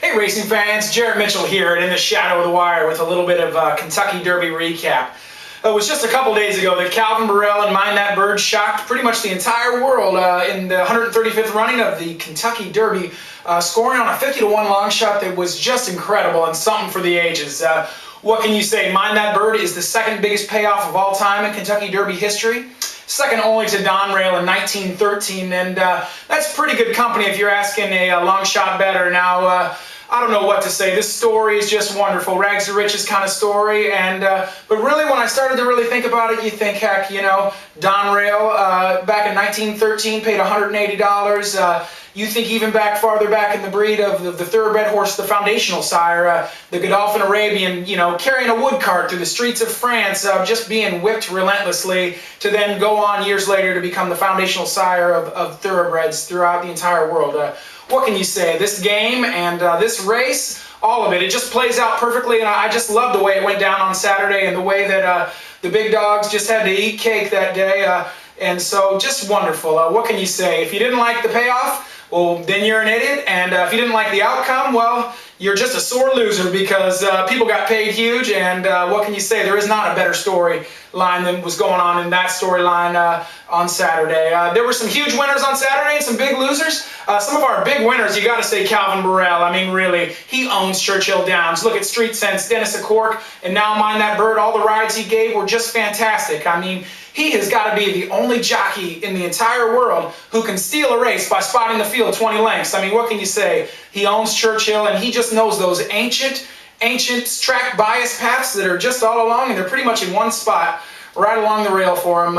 Hey racing fans, Jarrett Mitchell here in the shadow of the wire with a little bit of Kentucky Derby recap. It was just a couple days ago that Calvin Burrell and Mind That Bird shocked pretty much the entire world in the 135th running of the Kentucky Derby, scoring on a 50-1 long shot that was just incredible and something for the ages. What can you say? Mind That Bird is the second biggest payoff of all time in Kentucky Derby history. Second only to Don Rail in 1913, and that's pretty good company if you're asking a long shot bettor. Now, I don't know what to say. This story is just wonderful. Rags to riches kind of story. And but really, when I started to really think about it, you think, heck, you know, Don Rail back in 1913 paid $180. You think even farther back in the breed of the thoroughbred horse, the foundational sire, the Godolphin Arabian, you know, carrying a wood cart through the streets of France, just being whipped relentlessly, to then go on years later to become the foundational sire of thoroughbreds throughout the entire world. What can you say? This game and this race, all of it, it just plays out perfectly, and I just love the way it went down on Saturday and the way that the big dogs just had to eat cake that day, and so just wonderful. What can you say? If you didn't like the payoff, well, then you're an idiot, and if you didn't like the outcome, well, you're just a sore loser, because people got paid huge, and what can you say? There is not a better storyline than was going on in that storyline on Saturday. There were some huge winners on Saturday and some big losers. Some of our big winners, you got to say Calvin Burrell. I mean, really, he owns Churchill Downs. Look at Street Sense, Dennis of Cork, and now Mind That Bird. All the rides he gave were just fantastic. I mean, he has got to be the only jockey in the entire world who can steal a race by spotting the field 20 lengths. I mean, what can you say? He owns Churchill, and he just knows those ancient track bias paths that are just all along, and they're pretty much in one spot right along the rail for him.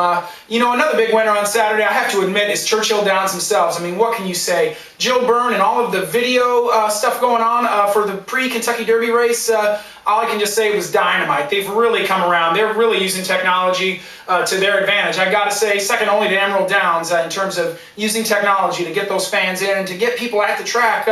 You know, another big winner on Saturday, I have to admit, is Churchill Downs themselves. I mean, what can you say? Jill Byrne and all of the video stuff going on for the pre-Kentucky Derby race, all I can just say was dynamite. They've really come around. They're really using technology to their advantage. I got to say, second only to Emerald Downs in terms of using technology to get those fans in and to get people at the track.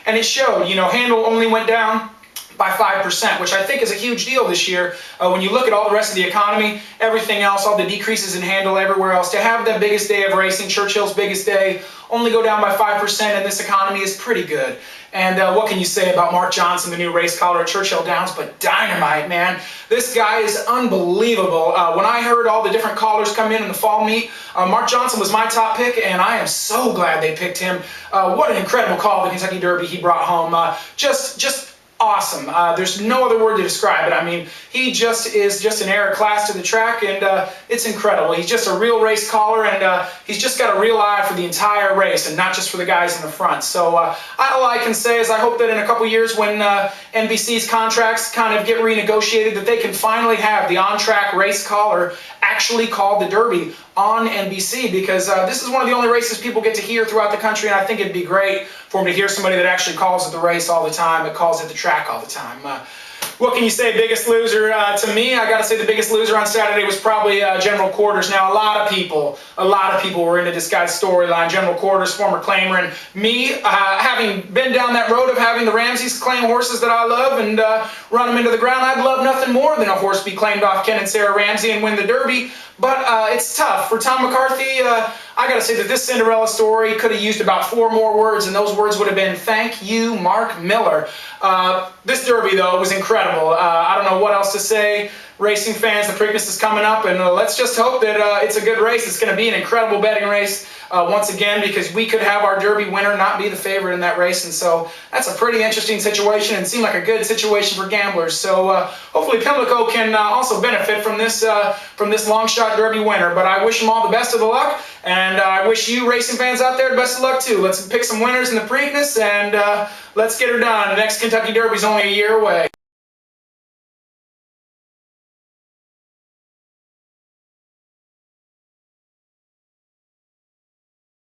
And it showed. You know, handle only went down by 5%, which I think is a huge deal this year. When you look at all the rest of the economy, everything else, all the decreases in handle everywhere else, to have the biggest day of racing, Churchill's biggest day, only go down by 5% in this economy is pretty good. And what can you say about Mark Johnson, the new race caller at Churchill Downs? But dynamite, man. This guy is unbelievable. When I heard all the different callers come in the fall meet, Mark Johnson was my top pick, and I am so glad they picked him. What an incredible call, the Kentucky Derby he brought home. Just awesome. There's no other word to describe it. I mean, he just is just an air of class to the track, and it's incredible. He's just a real race caller, and he's just got a real eye for the entire race and not just for the guys in the front. So all I can say is I hope that in a couple years, when NBC's contracts kind of get renegotiated, that they can finally have the on-track race caller actually call the Derby on NBC, because this is one of the only races people get to hear throughout the country, and I think it'd be great for them to hear somebody that actually calls at the race all the time, that calls at the track all the time. What can you say? Biggest loser? To me, I got to say the biggest loser on Saturday was probably General Quarters. Now, a lot of people were into this guy's storyline. General Quarters, former claimer, and me, having been down that road of having the Ramses claim horses that I love and run them into the ground, I'd love nothing more than a horse be claimed off Ken and Sarah Ramsey and win the Derby. But it's tough. For Tom McCarthy, I got to say that this Cinderella story could have used about 4 more words, and those words would have been, "Thank you, Mark Miller." This Derby, though, was incredible. I don't know what else to say. Racing fans, the Preakness is coming up, and let's just hope that it's a good race. It's going to be an incredible betting race once again, because we could have our Derby winner not be the favorite in that race, and so that's a pretty interesting situation and seemed like a good situation for gamblers. So hopefully Pimlico can also benefit from this long shot Derby winner. But I wish them all the best of the luck, and I wish you racing fans out there the best of luck too. Let's pick some winners in the Preakness, and let's get her done. The next Kentucky Derby is only a year away.